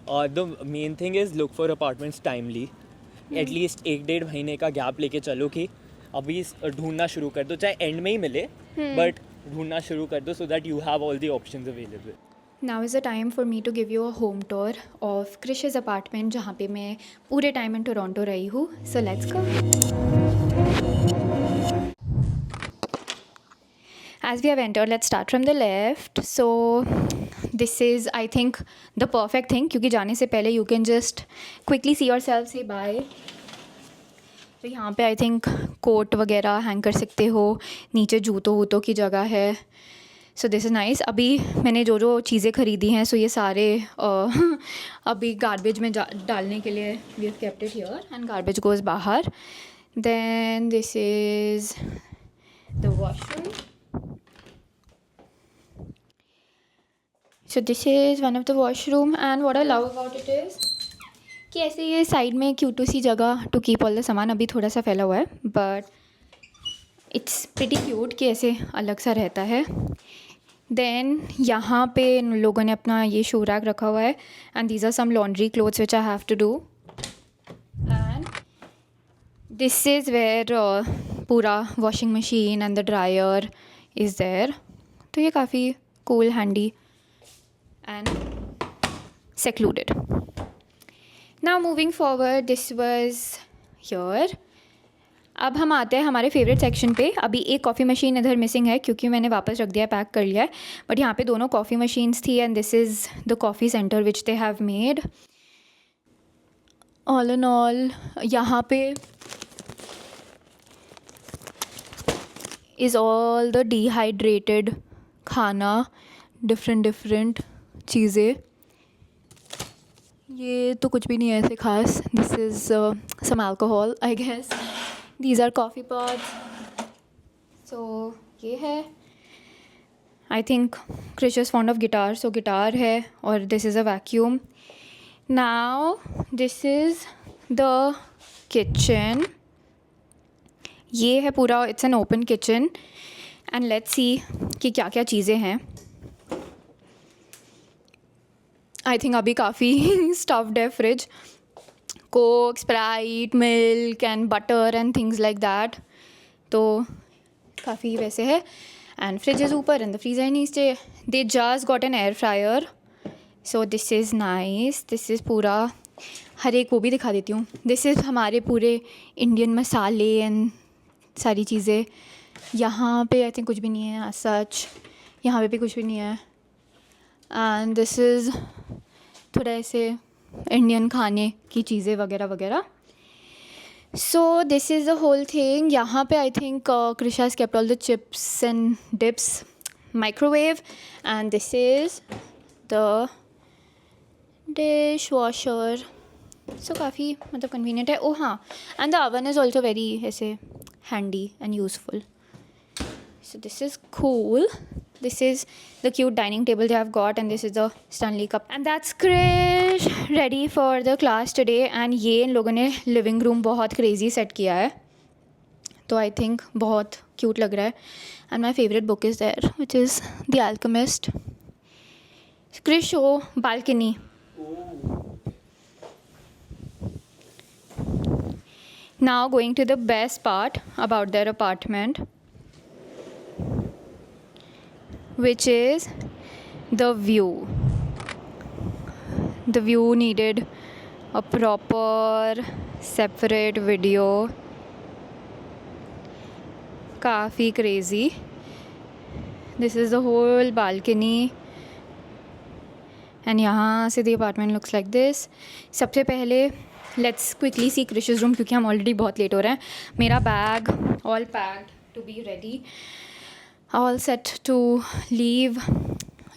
The main thing is look for apartments timely. At least 1-1.5 महीने का gap लेके चलो कि अभी ढूंढना शुरू कर दो, चाहे एंड में ही मिले बट ढूंढना शुरू कर दो, so that you have all the options available. Now is a time for me to give you a home tour of क्रिशेज़ अपार्टमेंट, जहाँ पे मैं पूरे टाइम इन टोरंटो रही हूँ. So let's go. As we have entered, let's start from the left. So this is, I think, the perfect thing, क्योंकि जाने से पहले you can just quickly see yourself, say bye. तो यहाँ पे I think coat वगैरह hang कर सकते हो, नीचे जूतों वूतों की जगह है. सो दिस इज़ नाइस. अभी मैंने जो जो चीज़ें ख़रीदी हैं, सो ये सारे अभी गार्बेज में डालने के लिए we have kept it here and garbage goes बाहर. Then this is the washroom. So this is one of the washroom and what I love about it is कि ऐसे ये साइड में क्यूट सी जगह टू कीप ऑल द सामान. अभी थोड़ा सा फैला हुआ है बट इट्स प्रिटी क्यूट कि ऐसे अलग सा रहता है. देन यहाँ पे इन लोगों ने अपना ये शू रैक रखा हुआ है and these are some laundry clothes which I have to do. And this is where पूरा washing machine and the dryer is there. तो ये काफ़ी cool, handy and secluded. Now moving forward, this was here. अब हम आते हैं हमारे favourite section पे. अभी एक कॉफ़ी मशीन इधर मिसिंग है क्योंकि मैंने वापस रख दिया है, पैक कर लिया है. बट यहाँ पे दोनों कॉफ़ी मशीन्स थी and this is the coffee centre which they have made. All in all यहाँ पे इज़ ऑल द डिहाइड्रेटेड खाना, डिफरेंट चीज़ें. ये तो कुछ भी नहीं है ऐसे खास. This is some alcohol I guess. These are coffee pots. So ये है. I think Krish is fond of guitar, so guitar है. और this is a vacuum. Now this is the kitchen. ये है पूरा, it's an open kitchen and let's see कि क्या क्या चीज़ें हैं. आई थिंक अभी काफ़ी स्टफ्ड है fridge. Coke, Sprite, milk and butter and things like that. तो काफ़ी वैसे है. एंड फ्रिज इज़ ऊपर एंड द फ्रीज़र नीचे. They just got an air fryer, so this is nice. This is पूरा, हर एक वो भी दिखा देती हूँ. दिस इज़ हमारे पूरे इंडियन मसाले एंड सारी चीज़ें. यहाँ पे आई थिंक कुछ भी नहीं है सच. यहाँ पे भी कुछ भी नहीं है. एंड दिस इज़ थोड़ा ऐसे इंडियन खाने की चीज़ें वगैरह वगैरह. So this is the whole thing. यहाँ पे I think Krisha has kept all the chips and dips. Microwave. And this is the dishwasher. सो काफ़ी मतलब कन्वीनियंट है. ओह हाँ, and the oven is also very ऐसे handy and useful. So this is cool. This is the cute dining table they have got and this is the Stanley cup. And that's Krish ready for the class today. And ये इन लोगों ने living room बहुत crazy set किया है. तो I think बहुत cute लग रहा है. And my favorite book is there, which is The Alchemist. Krish, show balcony. Now going to the best part about their apartment, which is the view. The view needed a proper separate video. काफ़ी crazy. This is the whole balcony. And यहाँ से the apartment looks like this. सबसे पहले let's quickly see Krish's room क्योंकि हम already बहुत late हो रहे हैं. मेरा bag all packed to be ready. All set to leave.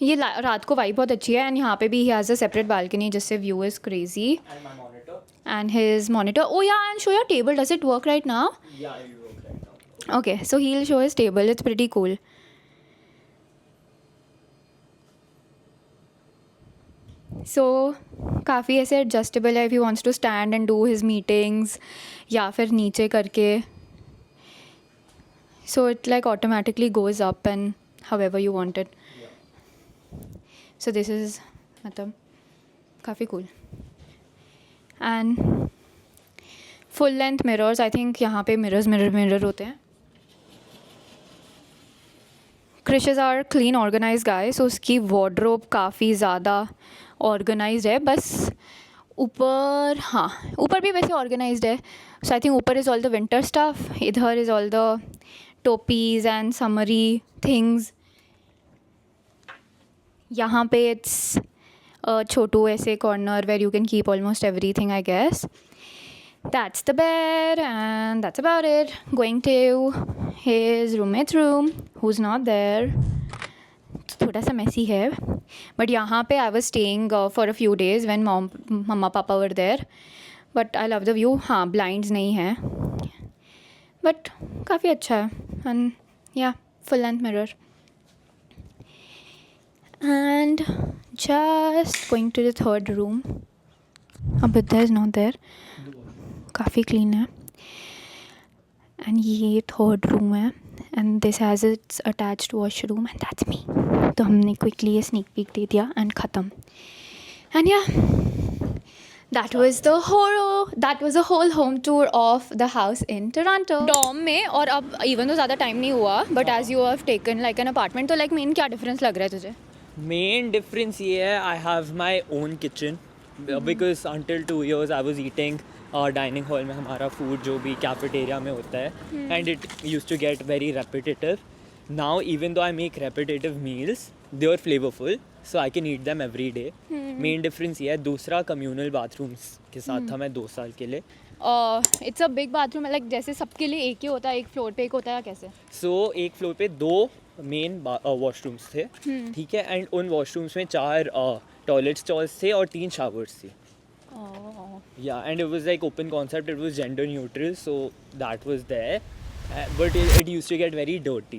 ये रात को वाइब बहुत अच्छी है. एंड यहाँ पे भी he has a separate balcony जिससे view is crazy. And my monitor. And his monitor. Oh yeah, and show your table. Does it work right now? Yeah, it will work right now. Okay, so he'll show his table. It's pretty cool. So काफ़ी ऐसे adjustable है if he wants to stand and do his meetings या फिर नीचे करके. So it like automatically goes up and however you want it. Yeah. So this is मतलब काफ़ी cool. And full length mirrors, I think यहाँ पे mirror होते हैं. क्रिशेस आर क्लीन ऑर्गेनाइज गाय, सो उसकी वार्डरोब काफ़ी ज़्यादा ऑर्गेनाइज्ड है. बस ऊपर, हाँ ऊपर भी वैसे ऑर्गेनाइज्ड है. सो आई थिंक ऊपर is all the winter stuff, इधर इज़ ऑल द टोपीज एंड समरी थिंग्स. यहाँ पे इट्स छोटू ऐसे corner where you can keep almost everything I guess. That's the bed and that's about it. Going to his roommate's room who's not there. थोड़ा सा messy है, but यहाँ पे I was staying for a few days when मम्मा पापा were there. But I love the view. हाँ blinds नहीं है, but काफ़ी अच्छा है. And yeah, full length mirror. And just going to the third room. Abhidya is not there. काफ़ी clean है. And ये थर्ड रूम है and this has its attached washroom and that's me. तो हमने क्विकली ये स्नीक पीक दे दिया and ख़त्म. And yeah that was the whole home tour of the house in Toronto. Dorm में, और अब इवन तो ज़्यादा टाइम नहीं हुआ, but as you have taken like an apartment, तो लाइक मेन क्या डिफरेंस लग रहा है तुझे? मेन डिफरेंस ये है, I have my own kitchen because until 2 years I was eating dining hall में हमारा फूड जो भी कैफेटेरिया में होता है, and it use to get very repetitive. Now even though I make repetitive meals, they are flavourful, so I can eat them every day. Main difference ये है. दूसरा कम्यूनल बाथरूम्स के साथ था मैं 2 साल के लिए. It's a big bathroom, like जैसे सबके लिए एक ही होता है, एक फ्लोर पे एक होता है, कैसे? सो एक फ्लोर पे 2 मेन वॉशरूम्स थे, ठीक है, एंड उन वॉशरूम्स में 4 टॉयलेट स्टॉल्स थे और 3 शावर्स थी. Yeah, and it was like open concept, it was gender neutral, so that was there. But it used to get very dirty.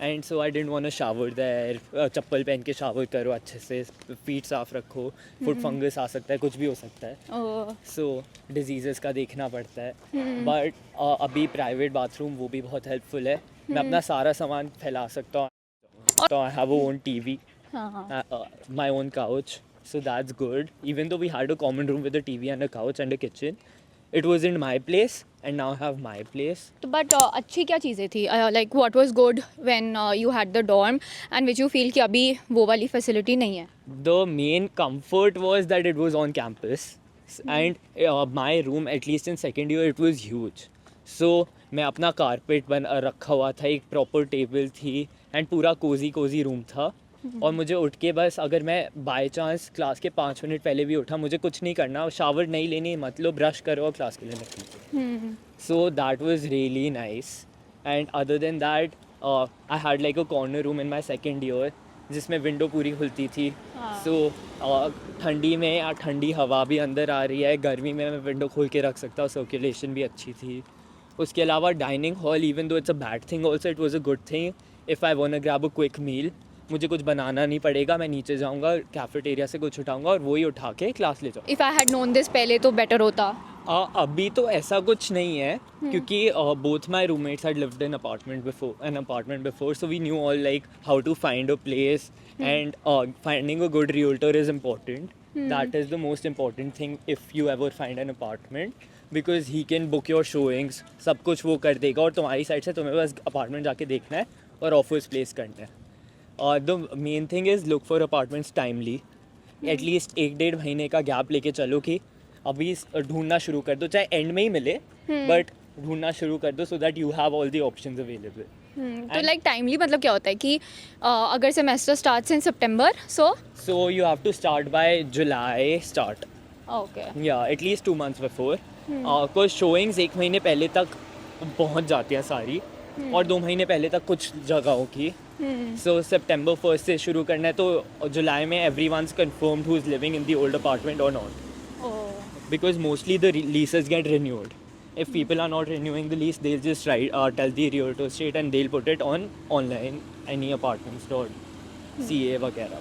And so I didn't want to shower there. चप्पल पहन के shower करो अच्छे से, feet साफ रखो, foot fungus आ सकता है, कुछ भी हो सकता है. So diseases का देखना पड़ता है. But अभी प्राइवेट बाथरूम वो भी बहुत हेल्पफुल है. मैं अपना सारा सामान फैला सकता हूँ. So I have a own TV, my own couch. So that's good. Even though we had a common room with a TV and a couch and a kitchen, it wasn't my place, and now I have my place. But अच्छी क्या चीज़ें थी? Like what was good when you had the dorm and which you feel कि अभी वो वाली facility नहीं है? The main comfort was that it was on campus, and my room, at least in second year, it was huge. So मैं अपना carpet रखा हुआ था, एक proper table थी, and पूरा cozy room था. और मुझे उठ के बस, अगर मैं बाय चांस क्लास के 5 मिनट पहले भी उठा, मुझे कुछ नहीं करना, शावर नहीं लेनी, मतलब ब्रश करो और क्लास के लिए निकलो. So that was really nice. And other than that I had like a corner room in my second year जिसमें विंडो पूरी खुलती थी. सो ठंडी में ठंडी हवा भी अंदर आ रही है, गर्मी में मैं विंडो खोल के रख सकता हूँ, सर्कुलेशन भी अच्छी थी. उसके अलावा dining hall, even though it's a bad thing also, it was a good thing. If I want to grab a quick meal, मुझे कुछ बनाना नहीं पड़ेगा, मैं नीचे जाऊंगा, कैफेटेरिया से कुछ उठाऊंगा और वही उठा के क्लास ले जाऊँ. If I had known this पहले तो बेटर होता. अभी तो ऐसा कुछ नहीं है, क्योंकि both my roommates had lived in apartment before, so we knew all like how to find a place, and finding a good realtor is important. That is the most important thing if you ever find an apartment, because he can book your showings, सब कुछ वो कर देगा, और तुम्हारी side से तुम्हें बस अपार्टमेंट जाके देखना है और ऑफर्स प्लेस करना है. The main thing is look for apartments timely. At least 1-1.5 महीने का गैप लेके चलो कि अभी ढूंढना शुरू कर दो, चाहे एंड में ही मिले, बट ढूंढना शुरू कर दो, so that you have all the options available. तो लाइक टाइमली मतलब क्या होता है कि अगर semester starts in September, so you have to start by July start. Okay. Yeah, at least 2 months before. Because showings 1 महीने पहले तक पहुंच जाती हैं सारी, और 2 महीने पहले तक कुछ जगहों की. So September 1st से शुरू करना है, तो जुलाई में everyone's confirmed who's living in the old apartment or not. Because mostly the leases get renewed. If people are not renewing the lease, they'll just tell the realtor straight and they'll put it on online, any apartments.ca वगैरह.